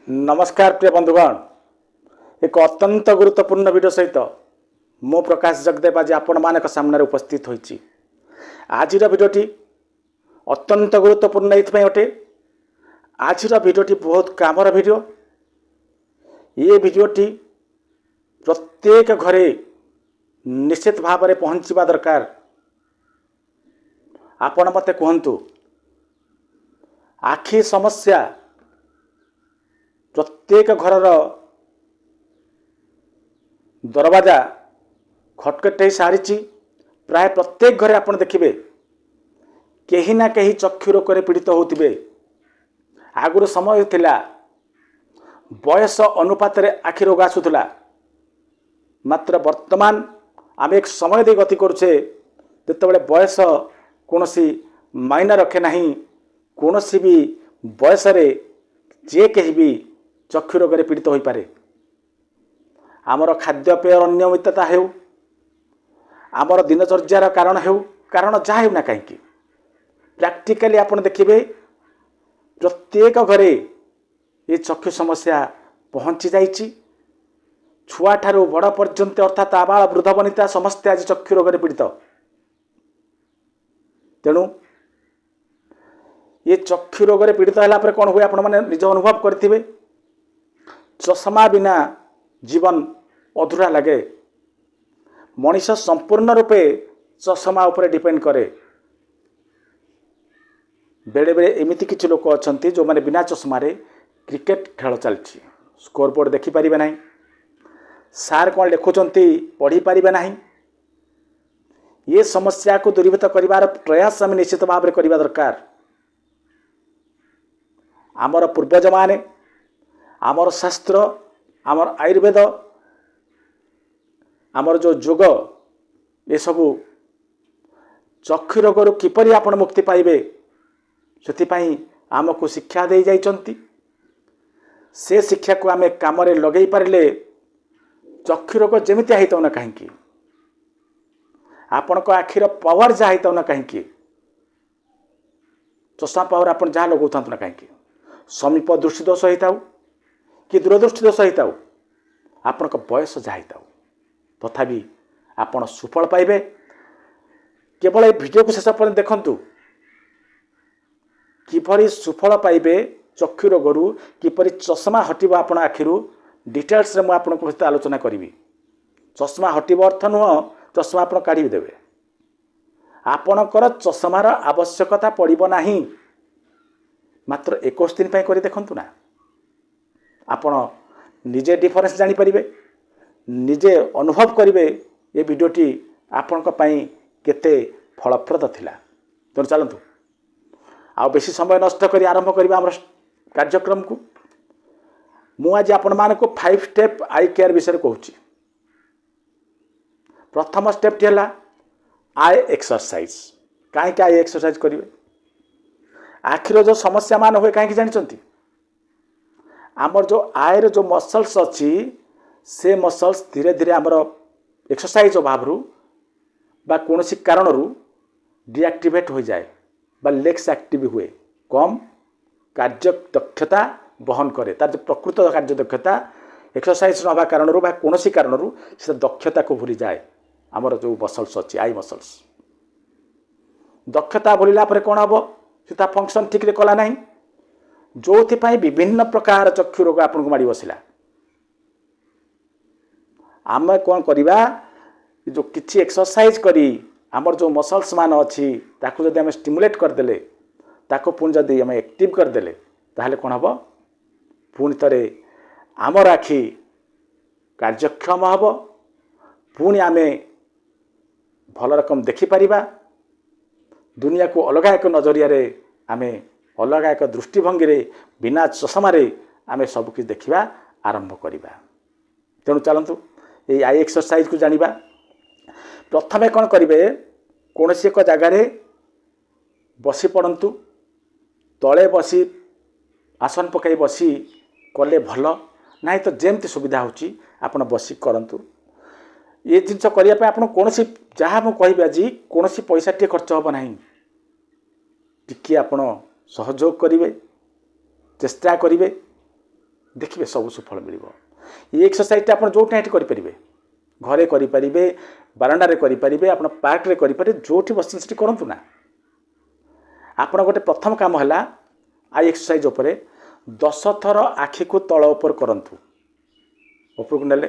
नमस्कार प्रिय बंधुगण, एक अत्यंत गुरुत्वपूर्ण वीडियो सहित मो प्रकाश जगदेव आज आपण मान सामने उपस्थित होइछि। आज भिडियोटी अत्यंत गुरुत्वपूर्ण ये अटे। आज भिडियोटी बहुत कामर वीडियो। ये भिडियोटी प्रत्येक घरे निश्चित भाव में पहुँचवा दरकार। आपण मते कहतु आखि समस्या प्रत्येक घर दरवाजा खटखटाई सारी। प्राय प्रत्येक घरे आपण देखिबे कहीं ना कहीं चक्षु रोग पीड़ित होते। आगुर समय थिला बयस अनुपात रे आखि रोग आसुला, मात्र वर्तमान आम एक समय दे गति करुचे जितेबाला बयस कौन मायना रखे नहीं। कौन भी बयस जे कहीं भी चक्षु रोग पीड़ित हो पारे। आमर खाद्यपेय अनियमितता हो, आमर दिनचर्यार कारण हो, कारण जहाँ होना कहीं प्रैक्टिकली आप देखिए प्रत्येक घरे ये चक्षु समस्या पहुँची जाइए। छुआ ठारू बड़ पर्यंत अर्थात आबाल वृद्ध वनिता समस्ते आज चक्षु रोग पीड़ित। तेणु ये चक्षु रोग पीड़ित है कौन हुए आपण मैंने निज अनुभव करेंगे। चश्मा बिना जीवन अधूरा लगे। मनीष संपूर्ण रूपे चश्मा उपरे डिपेंड करे। बेले बेले एमती किसी लोक अच्छा जो मैंने बिना चश्मा क्रिकेट खेल चलती स्कोर बोर्ड देखिपारे ना, सार कौन लिखुंट पढ़ी पारे ना। ये समस्या को दूरीभूत कर प्रयास आम निश्चित भाव में करवा दरकार। आमर पूर्वज माने, आमर शास्त्र, आमर आयुर्वेद, आमर जो योग, ये सबू चक्षु रोग किपरि आपण मुक्ति पाइबे से आमको शिक्षा दे जाइछंती। से शिक्षा को आम काम लगे पारे चक्षु रोग जमितिया होता ना कहीं, आपण आखिर पावर जहाँ होता ना कहीं, चश्मा पावर आप जहाँ लगता ना कहीं, समीप दृष्टि दोष होता कि दूरदृष्टि दोष होता, आपण बयस जहाँ होता तथापि आपण सुफल पाइबे। केवल ये वीडियो को शेष पर्यंत देखंतु किपरि सुफल पाइबे चक्षु रोगरू, किपरि चश्मा हटिबो आपण आखिरू। डिटेल्स रे मु आपण सहित आलोचना करी। चश्मा हटिबो अर्थ नुह चश्मा आपण काढ़ी देबे। आपणकर चश्मार आवश्यकता पड़िबो नाही, मात्र 21 दिन कर देखंतु ना। आपण निजे डिफरेंस जानी परिबे, निजे अनुभव करिवे ये वीडियोटी आपणक पई केते फलप्रद थिला। तो चलतु आ बेसी समय नष्ट करी आरंभ करबा हमर कार्यक्रम को। मु आज आपण मानको 5 स्टेप आई केयर विषय कहूची। प्रथम स्टेप है आई एक्सरसाइज। कहीं आई एक्सरसाइज करेंगे? आखिर जो समस्या मान हुए कहीं जानते, आमर जो आयर जो मसल्स अच्छी से मसल्स धीरे धीरे आमर एक्सरसाइज अभाव बा कौन कारण डीएक्टिवेट हो जाए बा लेग्स एक्टिव हुए, कम कार्य दक्षता बहन करे। तार जो प्रकृत कार्य दक्षता एक्सरसाइज नवा कारण कौन कारण से दक्षता को भूली जाए। आमर जो मसल्स अच्छी आई मसल्स दक्षता भूलला कौन हम से फंक्शन ठीक कला ना, जो विभिन्न प्रकार चक्षु रोग आपको माड़ी बसला। आम कौन करवा जो किसी एक्सरसाइज करी आमर जो मसल्स मान अच्छी ताकू जदि आम स्टिमुलेट करदे ताको पुणी जदि आम एक्टिव करदे ताहले कौन हम पुणी थे आमर आखि कार्यक्षम हम, पुणी आम भल रकम देखिपर, दुनिया को अलग एक नजरिया आम अलग एक दृष्टिभंगी रे बिना चश्मारे आम सबकि देखा आरंभ करवा। तेणु चलतु ये आई एक्सरसाइज को जानिबा। प्रथमे कौन करेंगे, कौन सी एक जगार बसी पड़तु, तले बसी आसन पकई बसी कले भल ना, तो जमती सुविधा होची आपण बसी करंतु। ये जिनस करने आप कौन जहाँ मुझे आज कौन पैसा टे खर्च हम ना, टी आप सहयोग करेंगे, चेष्टा करेंगे देखिए सब सुफल मिल ये एक्सरसाइज आप जो करें घरे करें बारंडे करें आप पार्क रे करें जो बस करूँ ना आपण गोटे प्रथम काम है आई एक्सरसाइज उपर 10 थर आखि को तल उपर करंतु ऊपर को नेले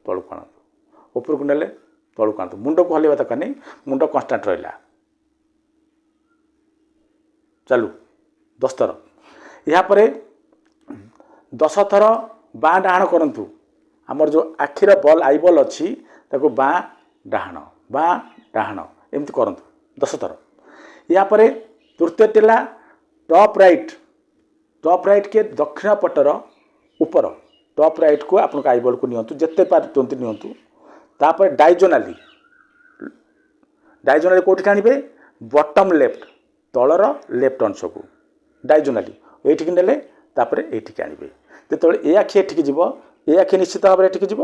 तलू को आणतु ऊपर को नेले तलू को आणतु मुंड को हल्ला दरकार नहीं मुंड कन्स्टाट रहा चलू 10 थर यापर 10 थर बाँ डाहाण करंतु आमर जो आखिर बल आई बल अच्छी ताको बाँ डाहाण एमती करंतु 10 थर यापर तृतीय टेला टॉप राइट के दक्षिण पटर ऊपर टॉप राइट को आपन आई बल को नियंतु जिते पारते नियंतु तापर डायजोनाली कोठी टाणिबे बॉटम लेफ्ट तलर लेफ्ट अंश को डायजोनाली एठी नेले तापर एठी आनिबे जेतबेले ए आखि एठी जीव ए आखि निश्चित भाव एठी जीव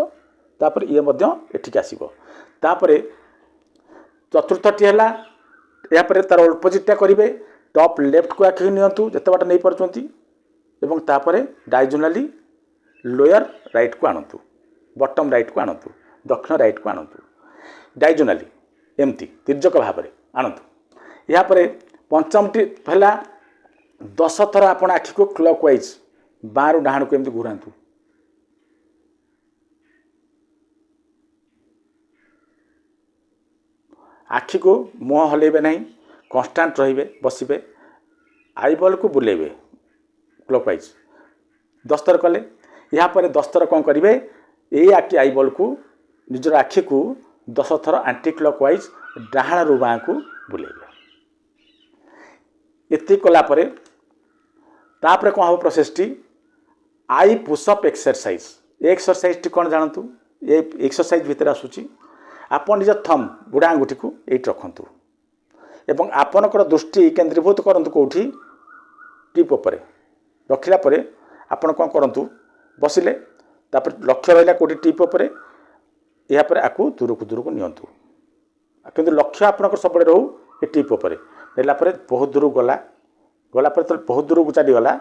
तापर ये मध्य एठी आसीबो तापर चतुर्थटी है यापर तार अपोजिटा करेंगे टॉप लेफ्ट को आखिक नियंतु जिते बाट नहीं पार्टी एवं तापर डायजोनाली लोअर राइट को आणतु बॉटम राइट को आणतु दक्षिण राइट को आणतु डायजोनाली एमती तिर्यक भाव में आणतु यापर पंचमटी है 10 थर आप आखि को क्लॉकवाइज बाँ डाहाण को एमती घूरातु आखि को मुँह हल्बे ना कन्स्टाट रे बसबे आई बल को बुलेबे क्लॉकवाइज 10 थर कले यापर 10 थर कौन करेंगे ये आखि आई बल को निजर आखि को 10 थर आंटी क्लॉकवाइज डाहाण रू बाँ को बुलेबे ये कलापर तापर कौन हम प्रोसेस टी आई पुशअप एक्सरसाइज टी कौन जानतु ये एक्सरसाइज भितर आसूची आप निज थम बुढ़ा आंगुठी को ये रखु एवं आपणकर दृष्टि केन्द्रीभूत करूँ कौटी टिप उपर रखला आपण कौन करूँ बसिले तापर लक्ष्य रहा कौटी टिप उपर यापर आपको दूर को नियंतु किंतु लक्ष्य आपणकर सब रहू ये टिप उपर नेलापर बहुत दूर गलापर तो बहुत दूर को चलीगला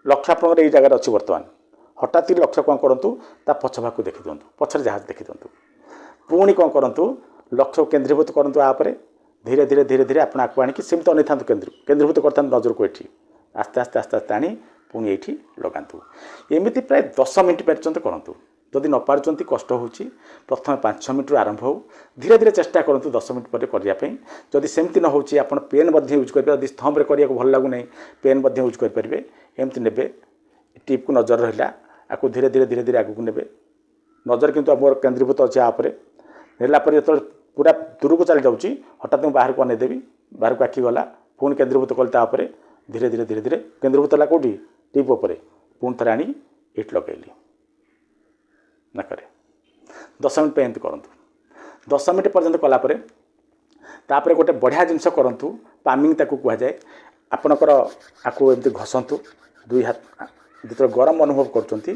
लक्ष्य आप ये जगह अच्छी बर्तमान हठात लक्ष्य कौन करूँ ता पछ भाग को देखी दिंतु पछरे जहाज देखी दिंतु पुणी कौन करूँ लक्ष्य केन्द्रीभूत करूँ आपरे धीरे धीरे धीरे धीरे आप आनी सेमती अनै था केन्द्रीभूत कर नजर को ये आस्ते आस्ते आस्ते आस्ते आनी पुणी ये लगातु एमती प्राय 10 मिनट पर्यंत करूँ जदि न पार्टी कष्ट हो प्रथम 5-6 मिनट आरंभ हो धीरे धीरे चेष्टा करूँ 10 मिनट पर करने जदि सेमती न हो पेन यूज करेंगे स्तंभ करने भल लगुना पेन यूज करेंगे एमती ने टिप को नजर रहा आपको धीरे धीरे धीरे धीरे आगू ने नजर किंतु मोर केन्द्रीभूत अच्छे आप नेलापर जो पूरा दूर को चली जाऊँगी हठात मुझे बाहर को अनेदेवी बाहर को आखि गला पुणी केन्द्रीभूत कले धीरे धीरे धीरे धीरे केन्द्रीभूत है कौटी टिप उपर पुणी थे आनी इट लगेली नाक 10 मिनट पे एमती करूँ 10 मिनट पर्यंत कलापर तापर गोटे बढ़िया जिनस करूँ पामिंग ताकू कहुए आपणकर आपको एमती घसतु 2 हाथ जो गरम अनुभव करते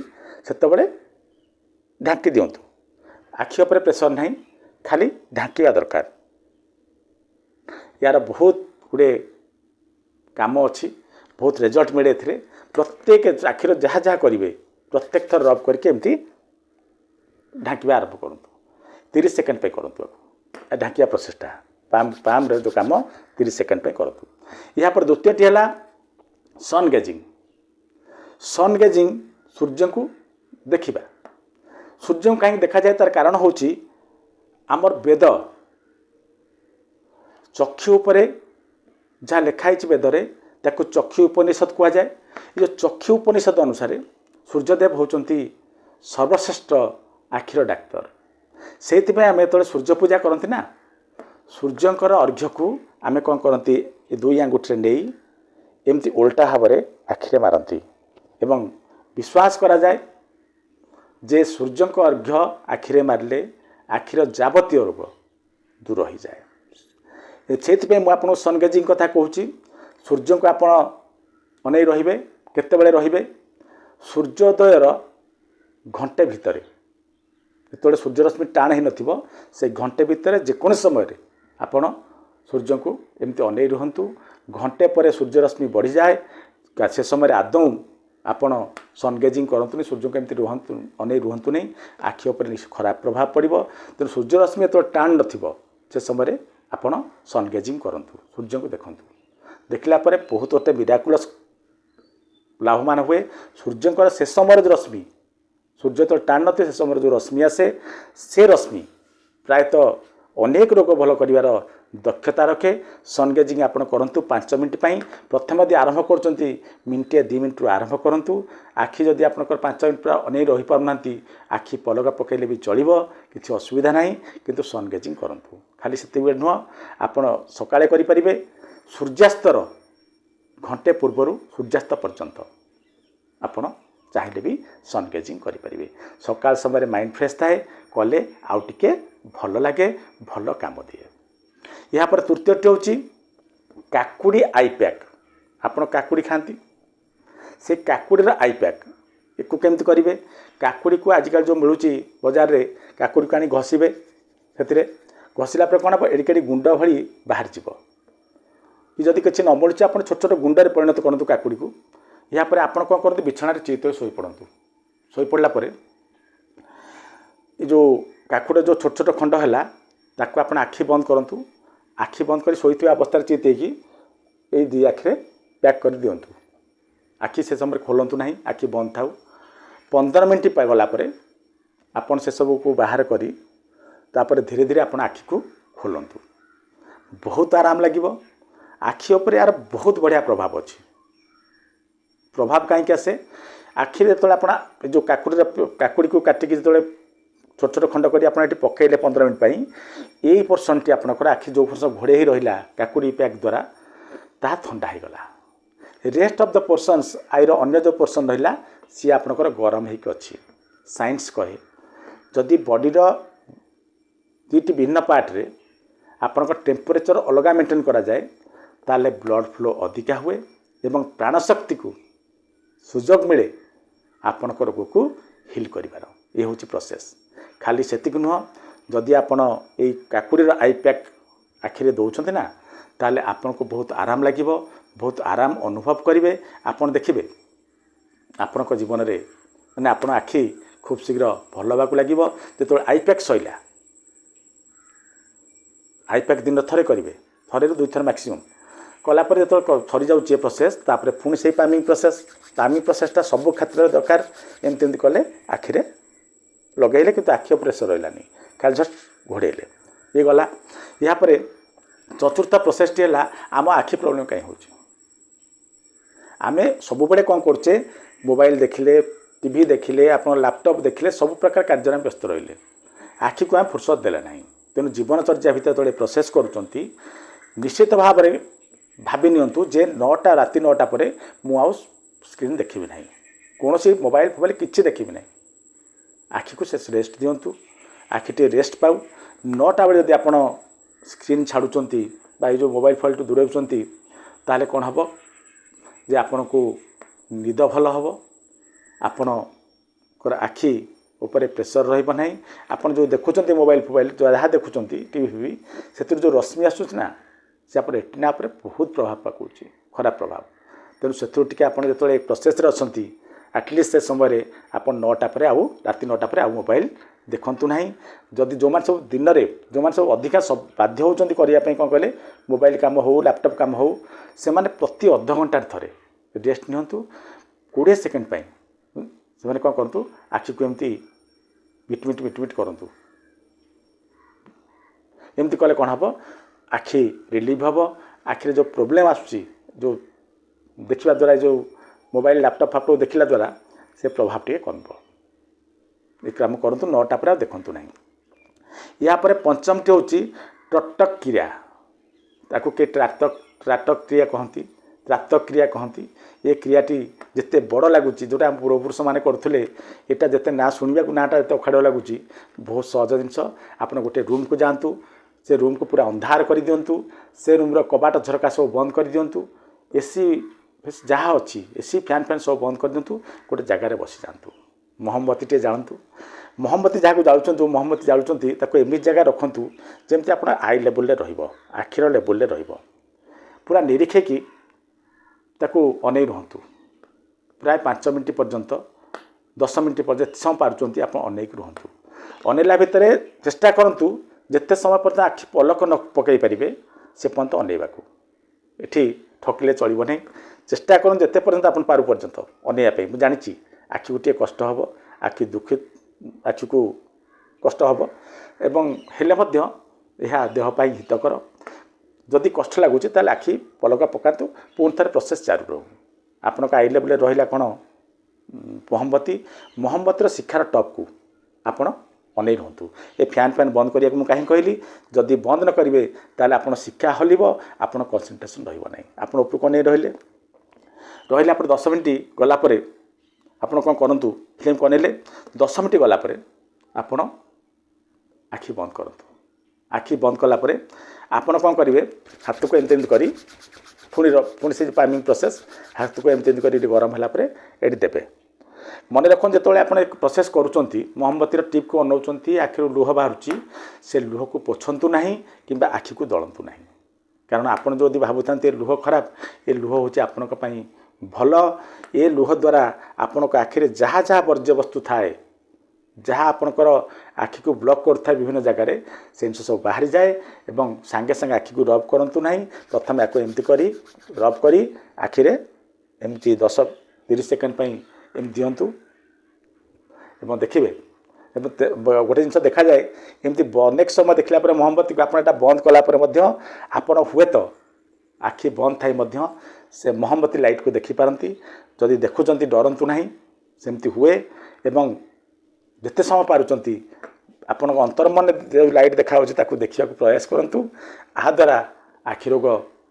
ढांकी दिंतु आखि उपर प्रेसर ना खाली ढांकिया दरकार यार बहुत गुड़े काम अच्छी बहुत रिजल्ट मिले प्रत्येक आखिर जहाँ जहाँ करेंगे प्रत्येक थर रब करके एमती ढांकिया आरंभ करूँ 30 सेकेंड पे करूँ ढांकिया प्रोसेसटा पाम जो कम 30 सेकेंड पे करूँ यापर द्वितीयटी है सन गेजिंग सूर्य को देखा सूर्य को कहीं देखा जाए तार कारण हूँ आमर वेद चक्षु उपरे जहाँ लिखाई वेदरे ताको चक्षु उपनिषद कहुए ये चक्षु उपनिषद अनुसार सूर्यदेव होती सर्वश्रेष्ठ आखिर डाक्तर से आम जो सूर्य पूजा करती ना सूर्यंकर अर्घ्य को आम कौन करती 2 आंगुठी नहीं एमती उल्टा भाव में आखिरे मारती एवं विश्वास करा जाए जे सूर्य को अर्घ्य आखिरे मारे आखिर जावतीय रोग दूर हो जाए से मुझे सन गेजिंग कथा कहूँ सूर्य को आप अनै रे केतबेले रे सूर्योदयर घंटे भितर जो सूर्यरश्मि टाण ही नथिबो से घंटे भितर जेकोन समय आपण सूर्य को एमती अनै रुहंतु घंटे पर सूर्यरश्मि बढ़ी जाए से समय आदौ आपण सन गेजिंग करतुनि सूर्य को एमती रुहतु अनै रुहतु नहीं आखि उपर खराब प्रभाव पड़ो तेणु सूर्य रश्मि तो टाण नथिबो से समय आपण सन गेजिंग करंतु सूर्य को देखंतु देखला परे बहुत गोटे मिराकुलस लाभवान हुए सूर्यंकर से समय जो रश्मि सूर्य तो टाण नथे से समय जो रश्मि आसे से रश्मि प्रायतः अनेक रोग भल कर दक्षता रखे सन गेजिंग आप करूँ 5 मिनट प्रथम यदि आरंभ कर मिनटे 2 मिनट आरंभ करूँ आखि जदि आप 5 मिनट अनै रही पारना आखि पलक पकड़े भी चलो किसी असुविधा ना किंतु सन गेजिंग करूँ खाली से नुह आप सकाळे करें सूर्यास्तर घंटे पूर्वर सूर्यास्त पर्यंत आपण चाहिए भी सन गेजिंग करें सकाल समय माइंड फ्रेश थाए कले आउ टिके भल लगे भल काम दिए यहाँ पर तृतीयटी हूँ काकुड़ी आई पैक आपण काकुड़ी खाती से काकुड़ीर आई पैक एक केमती करेंगे काकुड़ी को आजिकल जो मिलूँ बजार में काकुड़ी को आनी घषिबे से घषिला कौन हम एडिकेडी गुंड भली बाहर जीव जदि किसी न मिलूँ आप छोट छोट गुंडे परिणत करूँ काकुड़ी को यहाँ पर आप कौन करते बिछाण चित शोपड़ू शोपड़ा जो काकुड़ जो छोट छोट खंड है ताको आप आखि बंद करूँ आखि बंद कर शोई अवस्था चित ये दी आखिरे पैक कर दिंतु आखि से समय खोलतु ना आखि बंद थाउ 15 मिनट गलापर आपन से सब को बाहर करी तापर धीरे धीरे आप आखि को खोलतु बहुत आराम लगे आखि उपर यार बहुत बढ़िया प्रभाव अच्छी प्रभाव कहीं आसे आखिरे जो आप जो काकुड़ी को काटिकी जो छोट छोट खंड कर पकड़े 15 मिनट यही पोर्सन टी आपंकर आखि जो पोर्सन घोड़े ही रहा काकुड़ी पैक द्वारा ता ठंडा हो गला rest of the portions Iyer अन्य जो पोर्सन रहा सी आपंकर गरम होकर अच्छी साइंस कहे जदि बॉडीर दुईटी भिन्न पार्ट्रे आपंकर टेम्परेचर अलग मेंटेन करा जाए ताले ब्लड फ्लो अधिका हुए एवं प्राणशक्ति को सुजोग मिले आपंकर रोग को हिल करिवार ये हूँ प्रोसेस खाली सेतिक नुह जदि आपण ये काकुड़ीर आई पैक आखिरे दौरान ना ताले आपन को बहुत आराम लगे बहुत आराम अनुभव करेंगे आपन देखिए आपण जीवन में मैंने आपण आखि खूब शीघ्र भल होगा लगे जो आई पैक सैला आई पैक दिन थे करेंगे थे 2 थर मैक्सीम कलापर जो सरी जाऊे प्रोसेस तापर पुणी से पामिंग प्रोसेसटा सब क्षेत्र में दरकार एमती कले आखिरे लगेले कि आखि प्रेसर रही खाली जस्ट घोड़े ये गला यहाँ पर चतुर्थ प्रोसेसटी है आम आखि प्रोब्लेम कहीं हो आम सब बड़े कौन करचे मोबाइल देखिले टीवी देखिले आप लैपटॉप देखिले सब प्रकार कार्य व्यस्त रहिले आखि को आम फुर्सत देले ना तेणु जीवनचर्या भितर जो प्रोसेस करुँच निश्चित भाव में भावी नियंतु जे 9टा राति 9टा पर मुझे स्क्रीन देखी ना कौन सी मोबाइल किसी देखी ना आखि को से रेस्ट दिंतु आखि टे रेस्ट पाऊ 9टा बेले यदि आप स्क्रीन छाड़ुंट जो मोबाइल फोन टू दूर ताले कौन हम जे आपण को निद भल हम आपण आखि उपरे प्रेसर रही आपन जो देखुंत मोबाइल फोबाइल जो जहाँ देखुं टीवी से जो रश्मि आसूँ से आप रेटिना पर बहुत प्रभाव पकाउछ खराब प्रभाव तेणु से आप जो प्रोसेस अच्छा एटलिस्ट से समय आप 9टा पर आउ राति 9टा पर आउ मोबाइल देखु ना जदि जो मैंने सब दिन में जो मैंने सब अधिका सब बाध्य होती करने कौन कहले मोबाइल काम हो लैपटॉप काम हो से मैंने प्रति अध घंटा थे रेस्ट नियंतु 20 सेकेंड से कौन करूँ आखि को एमती मिटमिट करूँ एमती कले कौन हम आखि रिलीव हम आखिरे जो प्रोब्लेम आसूँ जो देखा द्वारा जो मोबाइल लैपटॉप फैपटॉप देखला द्वारा से प्रभाव टे कम ये काम करूँ 9टा पर देखु ना या पर पंचमटी हूँ ट्रटक क्रिया ताकू के त्राटक क्रिया कहती त्रातक क्रिया कहती ये क्रियाटी जिते बड़ लगुच जोटा पूर्वपुरुष मैंने करुले यहाँ जिते ना शुणा नाटा जिते अखाड़ लगुच बहुत सहज जिनस आप गोटे रूम को जातु से रूम को पूरा अंधार कर दिंतु से रूम कबाट झरका सब बंद कर दिंतु एसी जहाँ अच्छी एसी फैन सब बंद कर दिंतु गोटे जगार बसी जातु मोहम्बती टे जातु मोहम्बती जहाँ को जाऊँ मोहम्बती जाऊँच एमती जगह रखु जमी आप आई लेवल आखिर लेवल पूरा निरीखे कि ताकू अनै रुहतु प्राय 5 मिनट पर्यंत 10 मिनट पर्यंत समय पार्टी आप अनेक रुहतु अनेला भितर चेष्टा करूँ जिते समय पर्यंत आखि पलक न पकई पारे से पर्यंत अनेवा ये ठकिले चलो नहीं चेष्टा करूँ जिते पर्यंत आप पारु पर्यंत अनेवाई मुझे जानी आखि गोटे कष्ट हम आखि दुखित आखि को कष्ट हम एवं हेले मध्य यह देहपाई हितकर जदि कष्ट लगुच आखि पलक पकातु पुणी थे प्रोसेस चालू रहू आपण आई लेवल रहा कौन मोहम्मतीर शिक्षार टप को आपण अनेई रुहतु ए फैन फैन बंद करिया को कहीं कहली जदि बंद न करेंगे ताले आपण शिक्षा हलिब आपण कंसंट्रेशन रहिबो नहीं आपण उपरको नहीं रहिले रहिले आप 10 मिनट गलापर आपण कौन करूँ फिल्म को अनेले 10 मिनट गलापर आपण आखि बंद करूँ आखि बंद कलापर आपण कौन करेंगे हाथ को एमती करी पुणी से पाइमिंग प्रोसेस हाथ को एमती कर गरम है ये देवे मन रखुन जो आप प्रोसेस करुँच मोहम्मतीर टिप को अनाउंट आखिर लुह बाहर से लुह को पोछतु ना कि आखि को दलतु ना कारण आपड़ जो भावुता लुह खराब ये लुह हूँ आपण भल ये लुह द्वारा आपण आखिरे जहाँ जहाँ वर्ज्य वस्तु थाए जहाँ आपणकर आखि को ब्लॉक कर विभिन्न जगार से जिन सब बाहरी जाए और सांगे सांगे आखि को रब करूँ ना प्रथम या एमती करी रब करी आखिरे एमती 10-30 सेकेंड एम दिंतु एवं देखिए गोटे जिन देखा जाए एमती अनेक समय देखला मोहम्मती को आप बंद कलापर आपण हुए तो आखि बंद थाई से मोहम्मती लाइट को देखिपारती जदि देखुं डरतु ना सेमती हुए एवं जिते समय पारुंट आपण अंतर्मन जो लाइट देखा देखा प्रयास करूँ आ द्वारा आखि रोग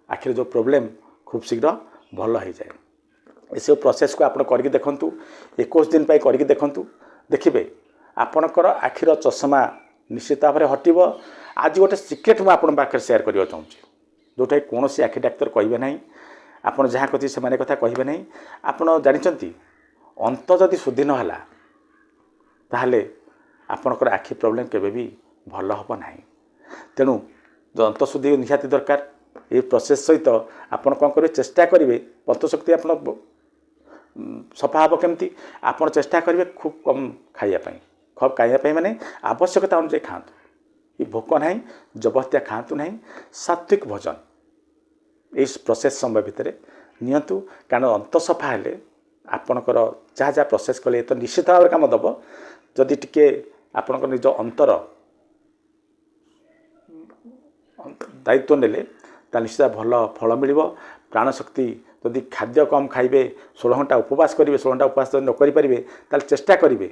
आखिर जो प्रोब्लेम खूब शीघ्र भल हो जाए ये प्रोसेस को आप करके देखूँ 21 दिन करके देखूँ देखिए आपणकर आखिर चषमा निश्चित भाव में हटब आज गोटे सिक्रेट मुझे पाखे सेयार करने चाहूँगी जोटा कौन आखि डाक्तर कहे ना आपड़ जहाँ कथी से कथा कहे ना आपड़ जानते अंत जदि शुद्धि नहला ताहले आपणकर आखि प्रोब्लेम केबे भी भल हम ना तेणु दंत शुद्धि निहाती दरकार ये प्रोसेस सहित आपड़ कौन करेंगे चेष्टा करेंगे पंचशक्ति आप सफा हम केमती आपड़ चेष्टा करेंगे खूब कम खाइबापी खूब खाइबापी माने आवश्यकता अनुसार खातु ये भोक ना जबरदस्तिया खातु ना सात्विक भोजन इस प्रोसेस समय भितर नियंतु कारण अंत सफा हेले आपणकर जहाँ जहाँ प्रोसेस कले तो निश्चित भाव काम दब जदि टिके आपणकर निज अंतर दायित्व नेले निश्चित भल फल मिल प्राणशक्ति जदि खाद्य कम खाइबे 16 घंटा उपवास करेंगे 16 घंटा उपवास न करें चेष्टा करेंगे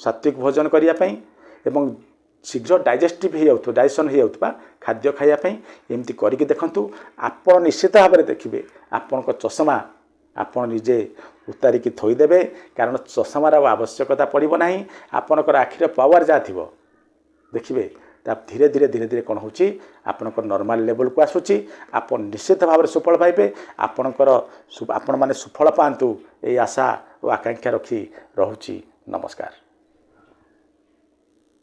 सात्विक भोजन करने एवं शीघ्र डाइजेस्टिव हो डाइजेशन हो खाद्य खाइबापी एमती करके देखूँ आप निश्चित भाव में देखिए आपण चषमा आपण निजे उतारिकी थोदेवे कारण चषमार आवश्यकता पड़ो ना आपणकर आखिर पावर जहाँ थी देखिए धीरे धीरे धीरे धीरे कौन होपणकर नॉर्मल लेवल को आसूची आप निश्चित भाव में सुफल पाइबे आपणकर आपण मैंने सुफल पातु ये आशा और आकांक्षा रखी रोची नमस्कार।